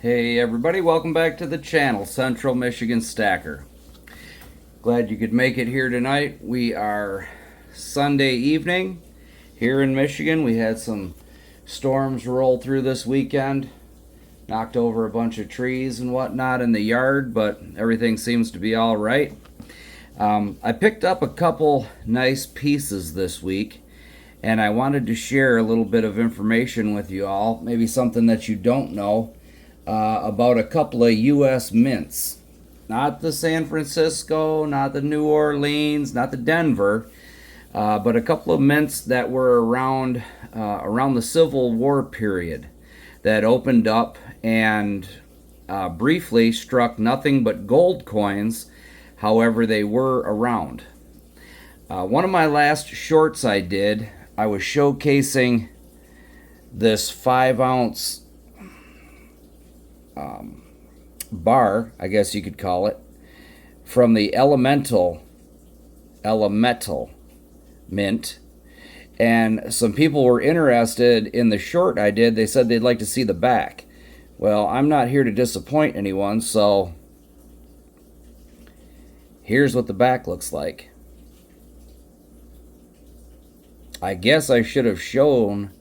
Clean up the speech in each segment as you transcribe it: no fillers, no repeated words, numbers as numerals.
Hey everybody, welcome back to the channel, Central Michigan Stacker. Glad you could make it here tonight. We are Sunday evening here in Michigan. We had some storms roll through this weekend. Knocked over a bunch of trees and whatnot in the yard, but everything seems to be all right. I picked up a couple nice pieces this week, and I wanted to share a little bit of information with you all, maybe something that you don't know. About a couple of U.S. mints. Not the San Francisco, not the New Orleans, not the Denver, but a couple of mints that were around the Civil War period that opened up and briefly struck nothing but gold coins, however they were around. One of my last shorts I did, I was showcasing this 5-ounce bar, I guess you could call it, from the Elemental mint. And some people were interested in the short I did. They said they'd like to see the back. Well, I'm not here to disappoint anyone, so here's what the back looks like. I guess I should have shown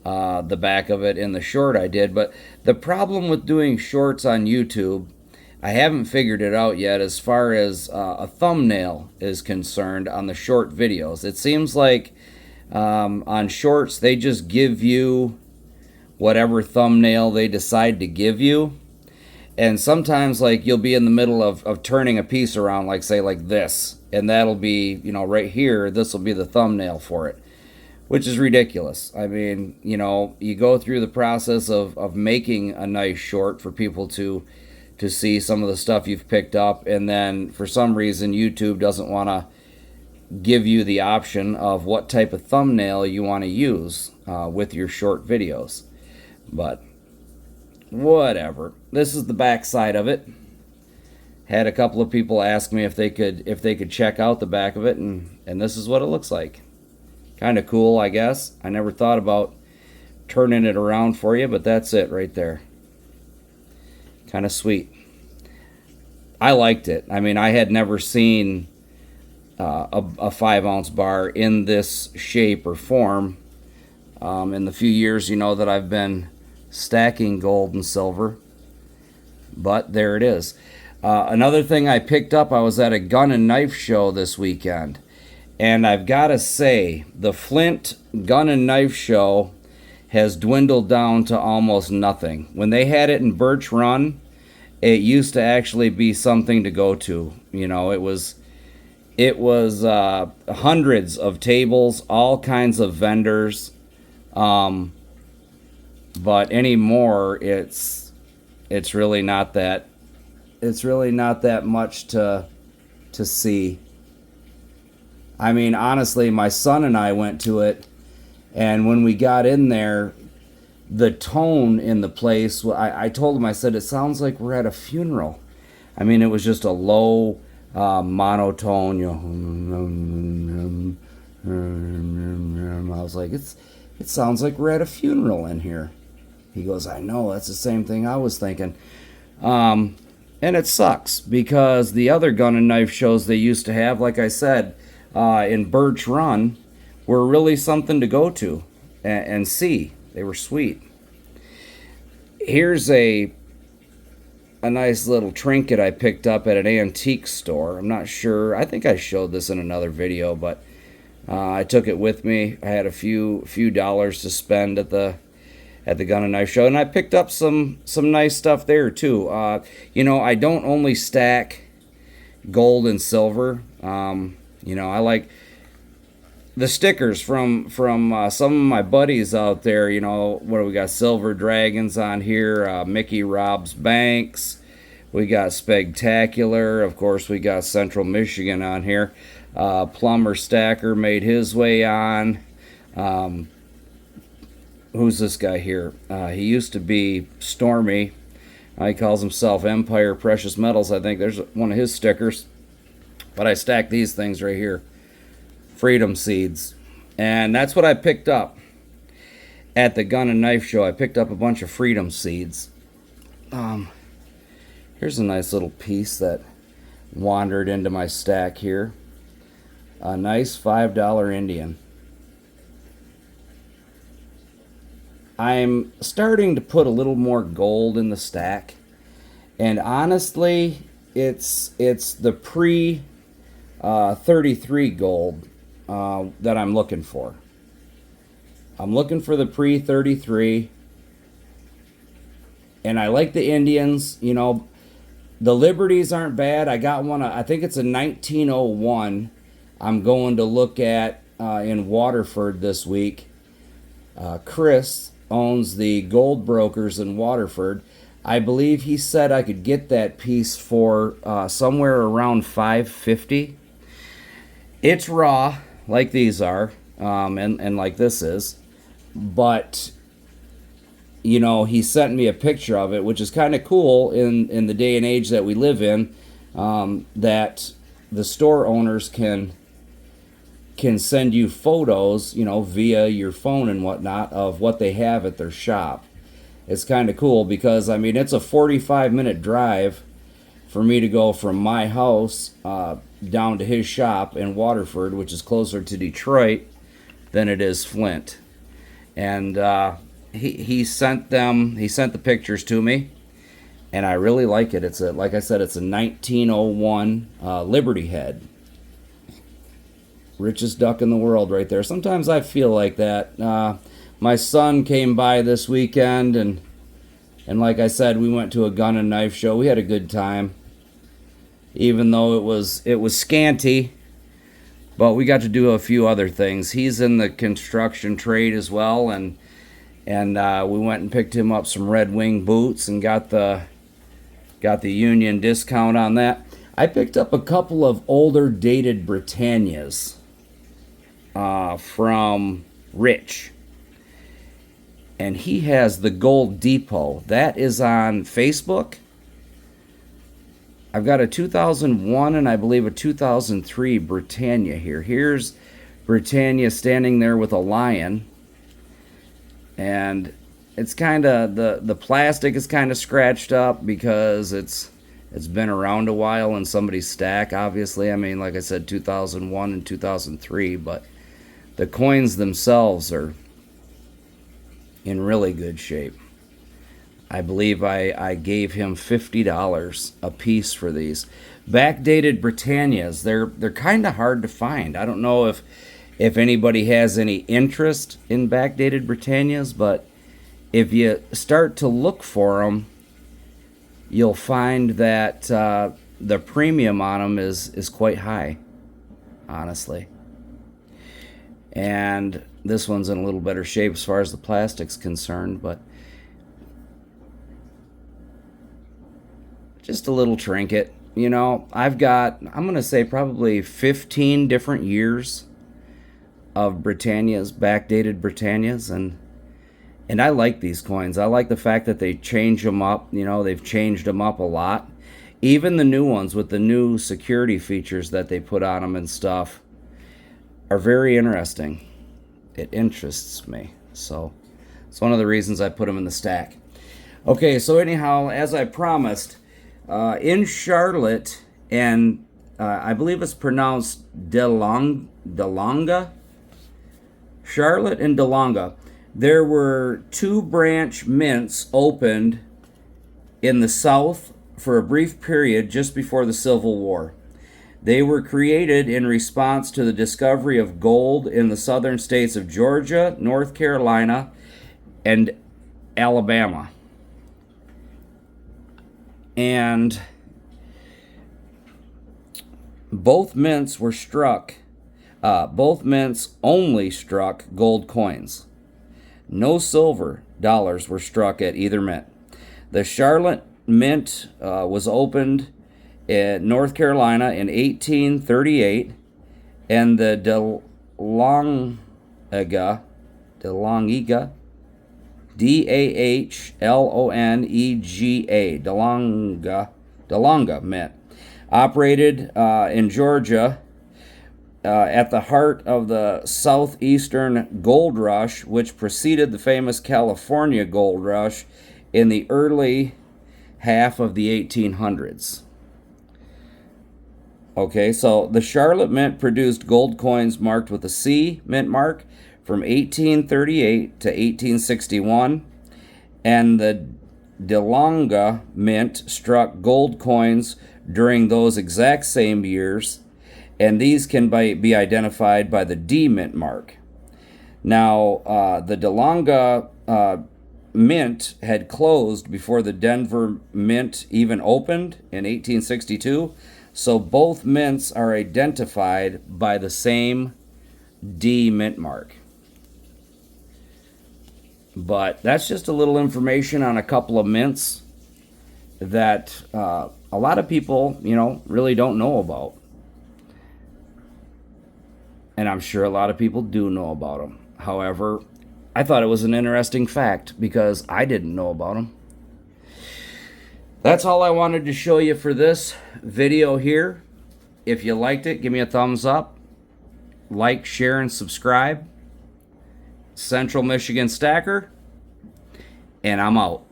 the back of it in the short I did, but the problem with doing shorts on YouTube, I haven't figured it out yet as far as a thumbnail is concerned on the short videos. It seems like on shorts they just give you whatever thumbnail they decide to give you, and sometimes like you'll be in the middle of turning a piece around, like say like this, and that'll be, you know, right here, this will be the thumbnail for it, which is ridiculous. I mean, you know, you go through the process of making a nice short for people to see some of the stuff you've picked up, and then for some reason YouTube doesn't want to give you the option of what type of thumbnail you want to use with your short videos. But whatever. This is the back side of it. Had a couple of people ask me if they could check out the back of it, and this is what it looks like. Kind of cool, I guess. I never thought about turning it around for you, but that's it right there. Kind of sweet. I liked it. I mean, I had never seen a 5-ounce bar in this shape or form in the few years, you know, that I've been stacking gold and silver. But there it is. Another thing I picked up, I was at a gun and knife show this weekend. And I've got to say, the Flint Gun and Knife Show has dwindled down to almost nothing. When they had it in Birch Run, it used to actually be something to go to. You know, it was hundreds of tables, all kinds of vendors. But anymore, it's really not that. It's really not that much to see. I mean, honestly, my son and I went to it, and when we got in there, the tone in the place, I told him, I said, it sounds like we're at a funeral. I mean, it was just a low monotone, you know. I was like, it sounds like we're at a funeral in here. He goes, I know, that's the same thing I was thinking. And it sucks, because the other gun and knife shows they used to have, like I said, in Birch Run, were really something to go to and see. They were sweet. Here's a nice little trinket I picked up at an antique store. I'm not sure. I think I showed this in another video, but I took it with me. I had a few dollars to spend at the gun and knife show, and I picked up some nice stuff there too. You know, I don't only stack gold and silver. You know, I like the stickers from some of my buddies out there. You know, what do we got? Silver Dragons on here. Mickey Robs Banks. We got Spectacular. Of course, we got Central Michigan on here. Plumber Stacker made his way on. Who's this guy here? He used to be Stormy. He calls himself Empire Precious Metals. I think there's one of his stickers. But I stacked these things right here. Freedom Seeds. And that's what I picked up at the gun and knife show. I picked up a bunch of Freedom Seeds. Here's a nice little piece that wandered into my stack here. A nice $5 Indian. I'm starting to put a little more gold in the stack, and honestly, it's the pre 33 gold that I'm looking for. I'm looking for the pre 33, and I like the Indians. You know, the Liberties aren't bad. I got one. I think it's a 1901. I'm going to look at in Waterford this week. Chris owns the Gold Brokers in Waterford. I believe he said I could get that piece for somewhere around $5.50. It's raw, like these are, and like this is. But, you know, he sent me a picture of it, which is kind of cool in the day and age that we live in, that the store owners can send you photos, you know, via your phone and whatnot of what they have at their shop. It's kind of cool because, I mean, it's a 45-minute drive for me to go from my house down to his shop in Waterford, which is closer to Detroit than it is Flint. And he sent the pictures to me, and I really like it. Like I said, it's a 1901 Liberty head. Richest duck in the world right there. Sometimes I feel like that. My son came by this weekend, and like I said, we went to a gun and knife show. We had a good time, even though it was scanty, but we got to do a few other things. He's in the construction trade as well, and we went and picked him up some Red Wing boots and got the union discount on that. I picked up a couple of older dated Britannias from Rich, and he has the Gold Depot. That is on Facebook. I've got a 2001 and I believe a 2003 Britannia here. Here's Britannia standing there with a lion, and it's kind of the plastic is kind of scratched up because it's been around a while in somebody's stack, obviously. I mean, like I said, 2001 and 2003, but the coins themselves are in really good shape. I believe I gave him $50 a piece for these. Backdated Britannias, they're kind of hard to find. I don't know if anybody has any interest in backdated Britannias, but if you start to look for them, you'll find that the premium on them is quite high, honestly. And this one's in a little better shape as far as the plastic's concerned, but just a little trinket. You know, I'm going to say probably 15 different years of Britannias, backdated Britannias, and I like these coins. I like the fact that they change them up. You know, they've changed them up a lot. Even the new ones with the new security features that they put on them and stuff are very interesting. It interests me. So it's one of the reasons I put them in the stack. Okay, so anyhow, as I promised, in Charlotte, and I believe it's pronounced Delonga, Charlotte and Delonga, there were 2 branch mints opened in the South for a brief period just before the Civil War. They were created in response to the discovery of gold in the southern states of Georgia, North Carolina, and Alabama. And both mints only struck gold coins. No silver dollars were struck at either mint. The Charlotte Mint was opened in North Carolina in 1838, and the Dahlonega, D-A-H-L-O-N-E-G-A, Dahlonega Mint, operated in Georgia at the heart of the southeastern gold rush, which preceded the famous California gold rush in the early half of the 1800s. Okay, so the Charlotte Mint produced gold coins marked with a C mint mark from 1838 to 1861, and the DeLonga Mint struck gold coins during those exact same years, and these can be identified by the D mint mark. Now, the DeLonga Mint had closed before the Denver Mint even opened in 1862, so both mints are identified by the same D mint mark. But that's just a little information on a couple of mints that a lot of people, really don't know about. And I'm sure a lot of people do know about them. However, I thought it was an interesting fact because I didn't know about them. That's all I wanted to show you for this video here. If you liked it, give me a thumbs up. Like, share, and subscribe. Central Michigan Stacker. And I'm out.